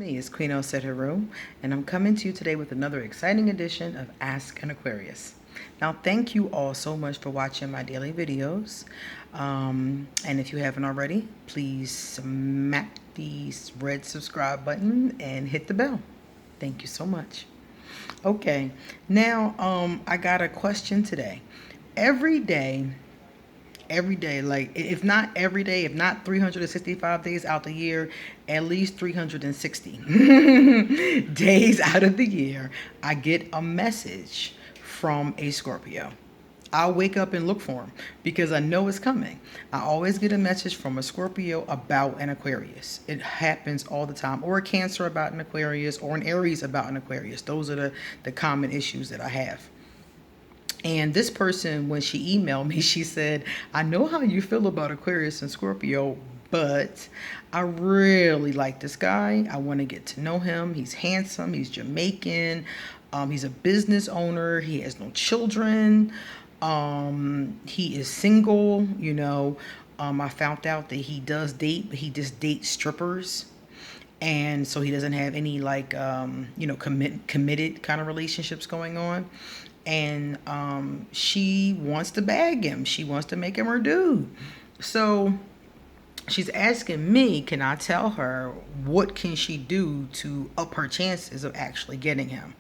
Me is Queen Said Her Room, and I'm coming to you today with another exciting edition of Ask an Aquarius. Now, thank you all so much for watching my daily videos. And if you haven't already, please smack the red subscribe button and hit the bell. Thank you so much. Okay, now I got a question today. Every day, like if not every day, if not 365 days out the year, at least 360 days out of the year, I get a message from a Scorpio. I'll wake up and look for them because I know it's coming. I always get a message from a Scorpio about an Aquarius. It happens all the time. Or a Cancer about an Aquarius, or an Aries about an Aquarius. Those are the common issues that I have. And this person, when she emailed me, she said, I know how you feel about Aquarius and Scorpio, but I really like this guy. I want to get to know him. He's handsome. He's Jamaican. He's a business owner. He has no children. He is single. I found out that he does date, but he just dates strippers. And so he doesn't have any committed kind of relationships going on. And she wants to bag him. She wants to make him her dude. So she's asking me, can I tell her what can she do to up her chances of actually getting him?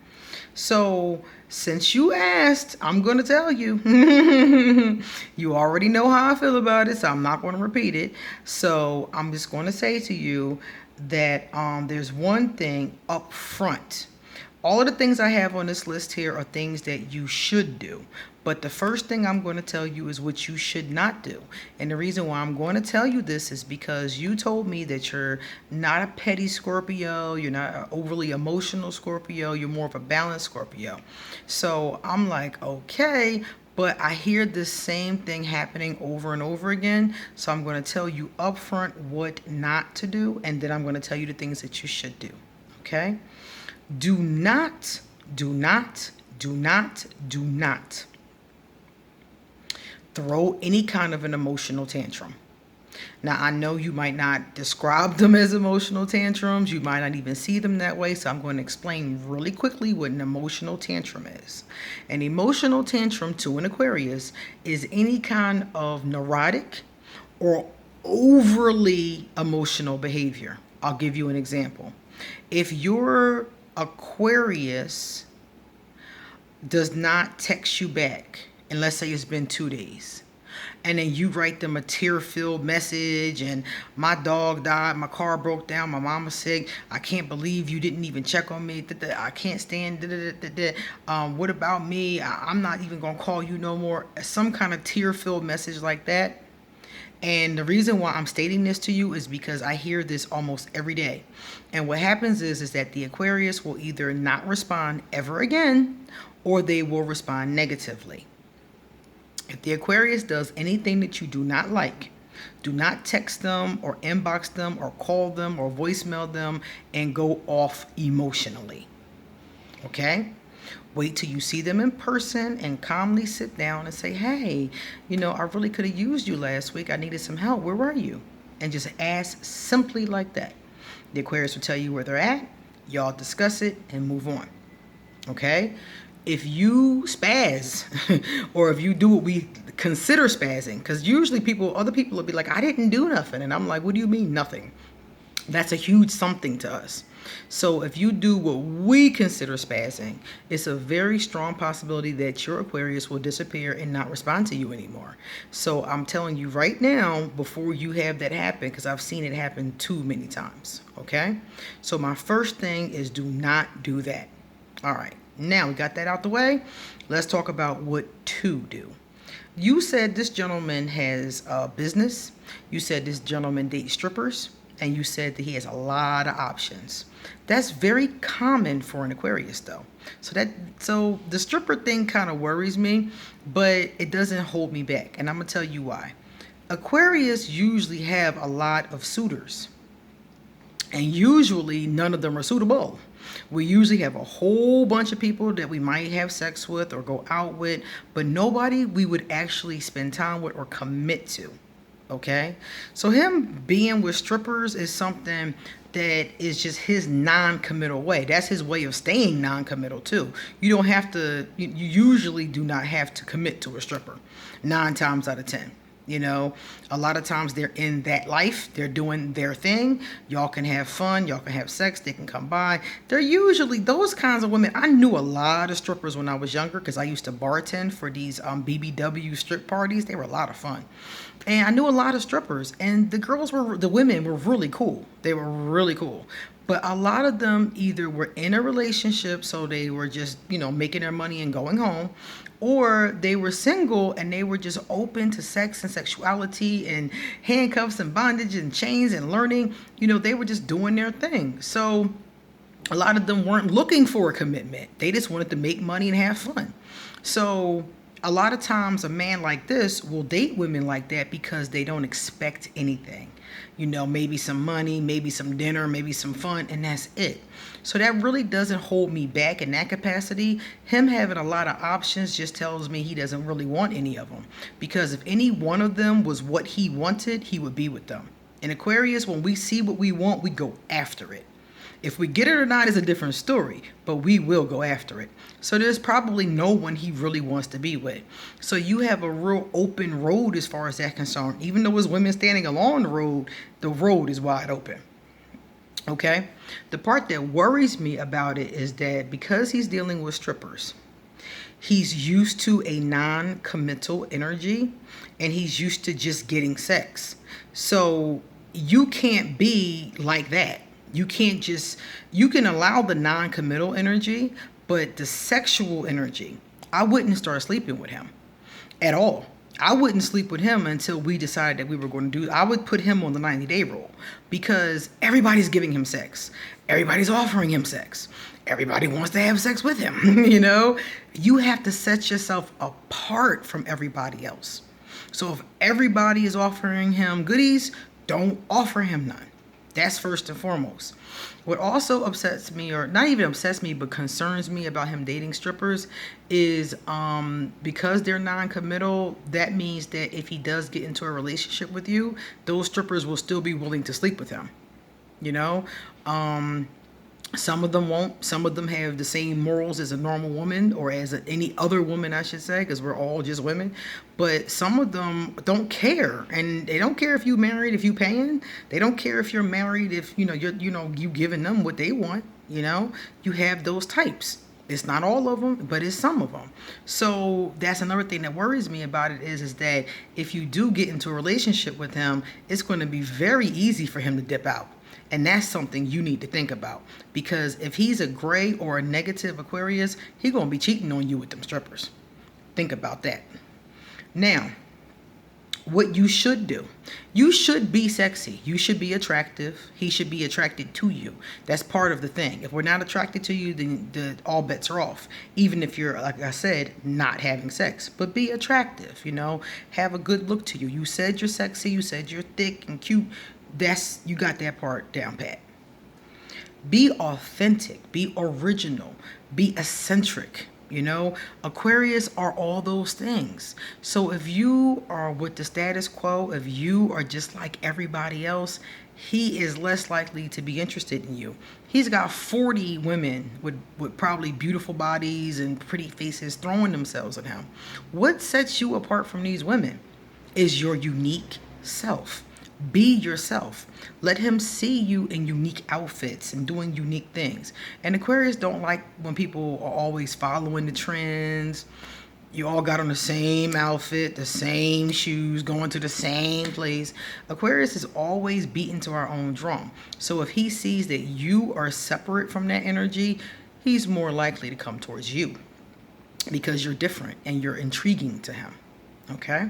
So since you asked, I'm going to tell you. You already know how I feel about it, so I'm not going to repeat it. So I'm just going to say to you that there's one thing up front. All of the things I have on this list here are things that you should do. But the first thing I'm going to tell you is what you should not do. And the reason why I'm going to tell you this is because you told me that you're not a petty Scorpio, you're not an overly emotional Scorpio, you're more of a balanced Scorpio. So I'm like, okay, but I hear this same thing happening over and over again. So I'm going to tell you upfront what not to do, and then I'm going to tell you the things that you should do. Okay? Do not throw any kind of an emotional tantrum. Now, I know you might not describe them as emotional tantrums. You might not even see them that way. So I'm going to explain really quickly what an emotional tantrum is. An emotional tantrum to an Aquarius is any kind of neurotic or overly emotional behavior. I'll give you an example. If your Aquarius does not text you back, and let's say it's been 2 days, and then you write them a tear-filled message, and my dog died, my car broke down, my mama's sick, I can't believe you didn't even check on me, I can't stand, what about me, I'm not even gonna call you no more, some kind of tear-filled message like that. And the reason why I'm stating this to you is because I hear this almost every day. And what happens is that the Aquarius will either not respond ever again, or they will respond negatively. If the Aquarius does anything that you do not like, do not text them or inbox them or call them or voicemail them and go off emotionally. Okay? Wait till you see them in person and calmly sit down and say, hey, I really could have used you last week. I needed some help. Where were you? And just ask simply like that. The Aquarius will tell you where they're at. Y'all discuss it and move on. Okay? If you spaz or if you do what we consider spazzing, because usually other people will be like, I didn't do nothing. And I'm like, what do you mean nothing? That's a huge something to us. So if you do what we consider spazzing, it's a very strong possibility that your Aquarius will disappear and not respond to you anymore. So I'm telling you right now, before you have that happen, because I've seen it happen too many times. Okay? So my first thing is do not do that. All right. Now we got that out the way. Let's talk about what to do. You said this gentleman has a business. You said this gentleman dates strippers. And you said that he has a lot of options. That's very common for an Aquarius, though. So the stripper thing kind of worries me, but it doesn't hold me back. And I'm going to tell you why. Aquarius usually have a lot of suitors. And usually none of them are suitable. We usually have a whole bunch of people that we might have sex with or go out with, but nobody we would actually spend time with or commit to. Okay, so him being with strippers is something that is just his non-committal way. That's his way of staying non-committal too. You don't have to. You usually do not have to commit to a stripper. 9 times out of 10. You know, a lot of times they're in that life. They're doing their thing. Y'all can have fun. Y'all can have sex. They can come by. They're usually those kinds of women. I knew a lot of strippers when I was younger because I used to bartend for these BBW strip parties. They were a lot of fun. And I knew a lot of strippers. And the women were really cool. They were really cool. But a lot of them either were in a relationship, so they were just, making their money and going home, or they were single and they were just open to sex and sexuality and handcuffs and bondage and chains and learning. They were just doing their thing. So a lot of them weren't looking for a commitment. They just wanted to make money and have fun. So a lot of times a man like this will date women like that because they don't expect anything. Maybe some money, maybe some dinner, maybe some fun, and that's it. So that really doesn't hold me back in that capacity. Him having a lot of options just tells me he doesn't really want any of them. Because if any one of them was what he wanted, he would be with them. In Aquarius, when we see what we want, we go after it. If we get it or not is a different story, but we will go after it. So there's probably no one he really wants to be with. So you have a real open road as far as that concerned. Even though there's women standing along the road is wide open. Okay? The part that worries me about it is that because he's dealing with strippers, he's used to a non-committal energy and he's used to just getting sex. So you can't be like that. You can allow the non-committal energy, but the sexual energy, I wouldn't start sleeping with him at all. I wouldn't sleep with him until we decided that we were going to I would put him on the 90-day rule because everybody's giving him sex. Everybody's offering him sex. Everybody wants to have sex with him. You have to set yourself apart from everybody else. So if everybody is offering him goodies, don't offer him none. That's first and foremost. What also upsets me, or not even upsets me, but concerns me about him dating strippers is because they're non-committal, that means that if he does get into a relationship with you, those strippers will still be willing to sleep with him. Some of them won't. Some of them have the same morals as a normal woman or as any other woman, I should say, because we're all just women. But some of them don't care, and they don't care if you married, if you paying. They don't care if you're married, if you giving them what they want. You have those types. It's not all of them, but it's some of them. So that's another thing that worries me about it is that if you do get into a relationship with him, it's going to be very easy for him to dip out. And that's something you need to think about. Because if he's a gray or a negative Aquarius, he's going to be cheating on you with them strippers. Think about that. Now, what you should do. You should be sexy. You should be attractive. He should be attracted to you. That's part of the thing. If we're not attracted to you, then all bets are off. Even if you're, like I said, not having sex. But be attractive, Have a good look to you. You said you're sexy. You said you're thick and cute. You got that part down pat. Be authentic, be original, be eccentric. Aquarius are all those things. So if you are with the status quo, if you are just like everybody else, he is less likely to be interested in you. He's got 40 women with probably beautiful bodies and pretty faces throwing themselves at him. What sets you apart from these women is your unique self. Be yourself. Let him see you in unique outfits and doing unique things. And Aquarius don't like when people are always following the trends. You all got on the same outfit, the same shoes, going to the same place. Aquarius is always beating to our own drum. So if he sees that you are separate from that energy, he's more likely to come towards you because you're different and you're intriguing to him. Okay?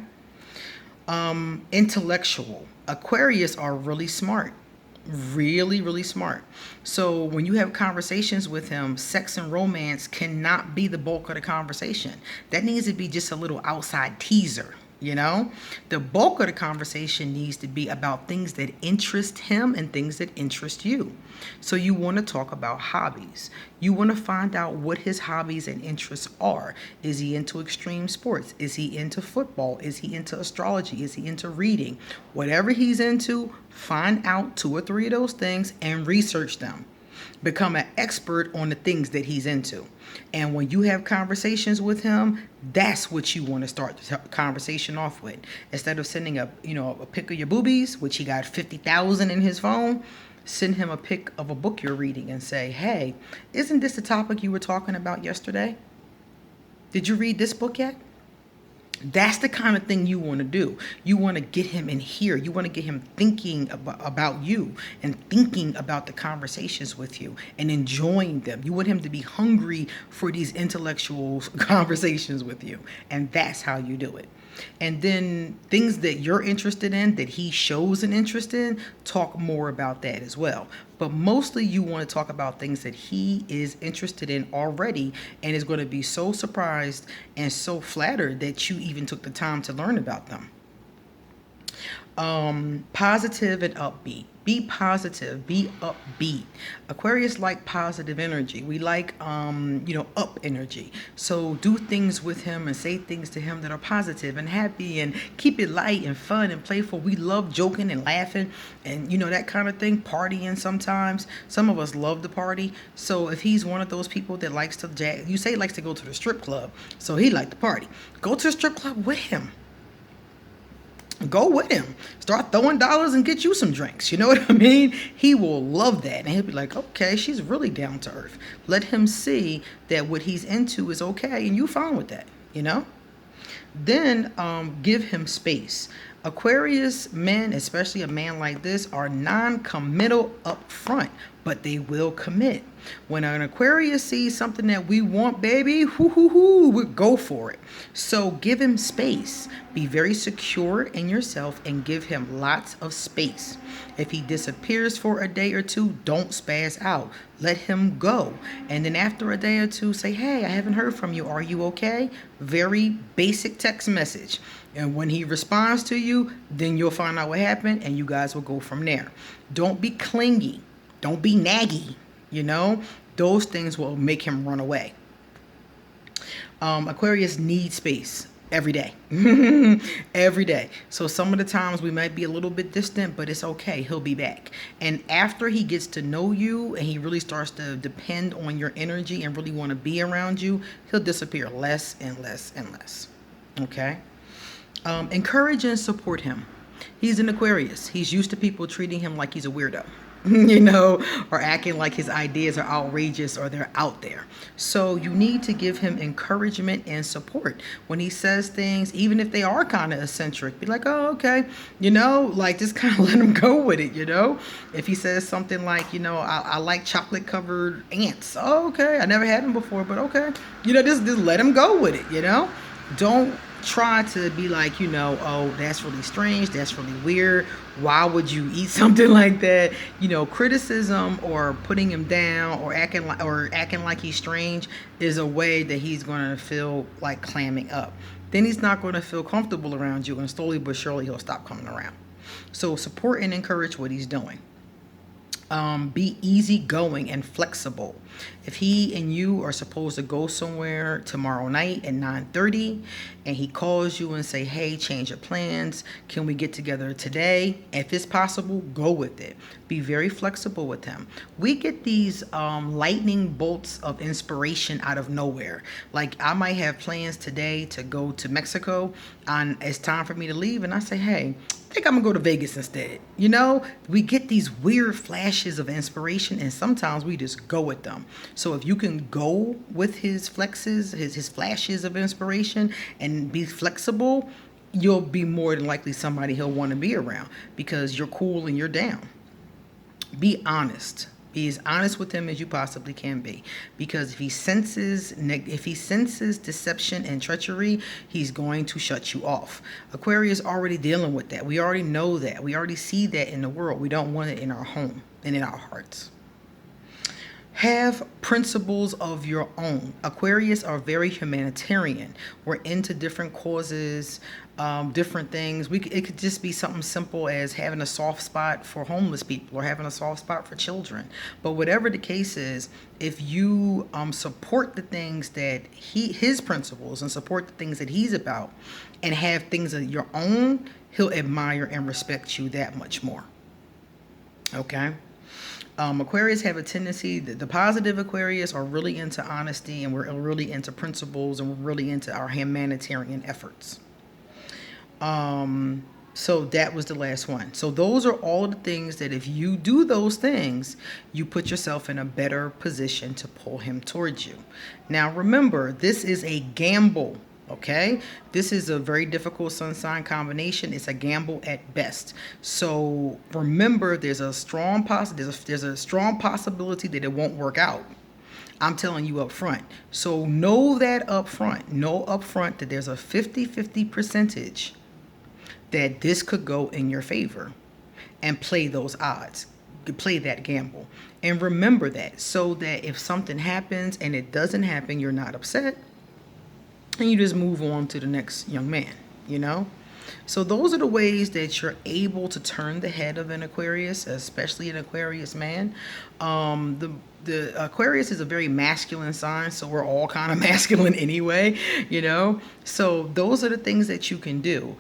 Intellectual. Aquarius are really smart. Really, really smart. So when you have conversations with him, sex and romance cannot be the bulk of the conversation. That needs to be just a little outside teaser. You know, the bulk of the conversation needs to be about things that interest him and things that interest you. So you want to talk about hobbies. You want to find out what his hobbies and interests are. Is he into extreme sports? Is he into football? Is he into astrology? Is he into reading? Whatever he's into, find out 2 or 3 of those things and research them. Become an expert on the things that he's into. And when you have conversations with him, that's what you want to start the conversation off with. Instead of sending a pic of your boobies, which he got 50,000 in his phone, send him a pic of a book you're reading and say, hey, isn't this the topic you were talking about yesterday? Did you read this book yet? That's the kind of thing you want to do. You want to get him in here. You want to get him thinking about you and thinking about the conversations with you and enjoying them. You want him to be hungry for these intellectual conversations with you. And that's how you do it. And then things that you're interested in, that he shows an interest in, talk more about that as well. But mostly you want to talk about things that he is interested in already and is going to be so surprised and so flattered that you even took the time to learn about them. Positive and upbeat. Be positive, be upbeat. Aquarius like positive energy. We like, up energy. So do things with him and say things to him that are positive and happy and keep it light and fun and playful. We love joking and laughing and, that kind of thing. Partying sometimes. Some of us love to party. So if he's one of those people that likes to you say he likes to go to the strip club. So he like to party. Go to the strip club with him. Go with him. Start throwing dollars and get you some drinks. You know what I mean? He will love that. And he'll be like, okay, she's really down to earth. Let him see that what he's into is okay and you fine with that, Then give him space. Aquarius men, especially a man like this, are non-committal up front, but they will commit. When an Aquarius sees something that we want, baby, we go for it. So give him space. Be very secure in yourself and give him lots of space. If he disappears for a day or two, don't spaz out. Let him go. And then after a day or two, say, hey, I haven't heard from you. Are you okay? Very basic text message. And when he responds to you, then you'll find out what happened and you guys will go from there. Don't be clingy. Don't be naggy. Those things will make him run away. Aquarius needs space every day. Every day. So some of the times we might be a little bit distant, but it's okay. He'll be back. And after he gets to know you and he really starts to depend on your energy and really want to be around you, he'll disappear less and less and less. Okay? Encourage and support him. He's an Aquarius. He's used to people treating him like he's a weirdo. Or acting like his ideas are outrageous or they're out there. So you need to give him encouragement and support. When he says things, even if they are kind of eccentric, be like, oh, okay, just kind of let him go with it, If he says something like, I like chocolate covered ants. Oh, okay, I never had them before, but okay. Just let him go with it, Don't try to be like, oh, that's really strange, that's really weird, why would you eat something like that? Criticism or putting him down or acting like he's strange is a way that he's going to feel like clamming up. Then he's not going to feel comfortable around you, and slowly but surely he'll stop coming around. So support and encourage what he's doing. Be easygoing and flexible. If he and you are supposed to go somewhere tomorrow night at 9:30 and he calls you and say, hey, change your plans. Can we get together today? If it's possible, go with it. Be very flexible with him. We get these lightning bolts of inspiration out of nowhere. Like I might have plans today to go to Mexico and it's time for me to leave. And I say, hey, I think I'm gonna go to Vegas instead. We get these weird flashes of inspiration and sometimes we just go with them. So if you can go with his flexes, his flashes of inspiration and be flexible, you'll be more than likely somebody he'll want to be around because you're cool and you're down. Be honest. Be as honest with him as you possibly can be, because if he senses deception and treachery, he's going to shut you off. Aquarius already dealing with that. We already know that. We already see that in the world. We don't want it in our home and in our hearts. Have principles of your own. Aquarius are very humanitarian. We're into different causes, different things. It could just be something simple as having a soft spot for homeless people or having a soft spot for children. But whatever the case is, if you support the things that his principles and support the things that he's about, and have things of your own, he'll admire and respect you that much more. Okay. Aquarius have a tendency, the positive Aquarius are really into honesty, and we're really into principles, and we're really into our humanitarian efforts. So that was the last one. So those are all the things that if you do those things, you put yourself in a better position to pull him towards you. Now remember, this is a gamble. Okay, this is a very difficult sun sign combination. It's a gamble at best. So remember, there's a strong possibility that it won't work out. I'm telling you up front. So know that up front. Know up front that there's a 50-50 percentage that this could go in your favor, and play those odds. Play that gamble. And remember that, so that if something happens and it doesn't happen, you're not upset. And you just move on to the next young man, you know? So those are the ways that you're able to turn the head of an Aquarius, especially an Aquarius man. The Aquarius is a very masculine sign, so we're all kind of masculine anyway, you know? So those are the things that you can do.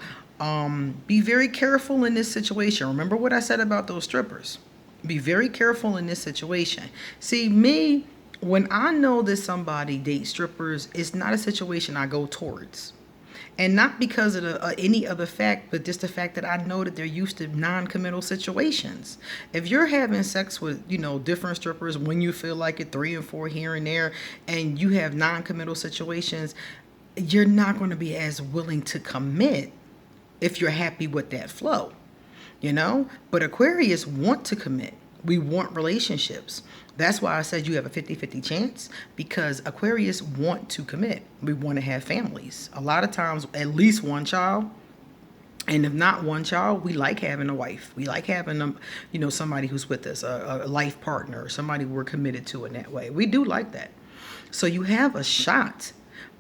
Be very careful in this situation. Remember what I said about those strippers. Be very careful in this situation. See, me, when I know that somebody dates strippers, it's not a situation I go towards. And not because of any other fact, but just the fact that I know that they're used to non-committal situations. If you're having sex with, different strippers when you feel like it, 3 and 4 here and there, and you have non-committal situations, you're not going to be as willing to commit if you're happy with that flow, But Aquarius want to commit. We want relationships. That's why I said you have a 50-50 chance, because Aquarius want to commit. We want to have families. A lot of times, at least one child. And if not one child, we like having a wife. We like having somebody who's with us, a life partner, somebody we're committed to in that way. We do like that. So you have a shot.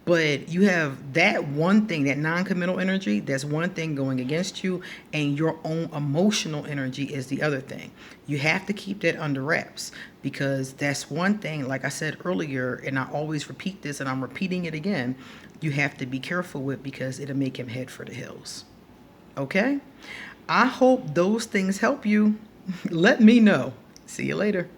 But you have that one thing, that non-committal energy, that's one thing going against you, and your own emotional energy is the other thing. You have to keep that under wraps, because that's one thing, like I said earlier, and I always repeat this, and I'm repeating it again, you have to be careful with, because it'll make him head for the hills. Okay? I hope those things help you. Let me know. See you later.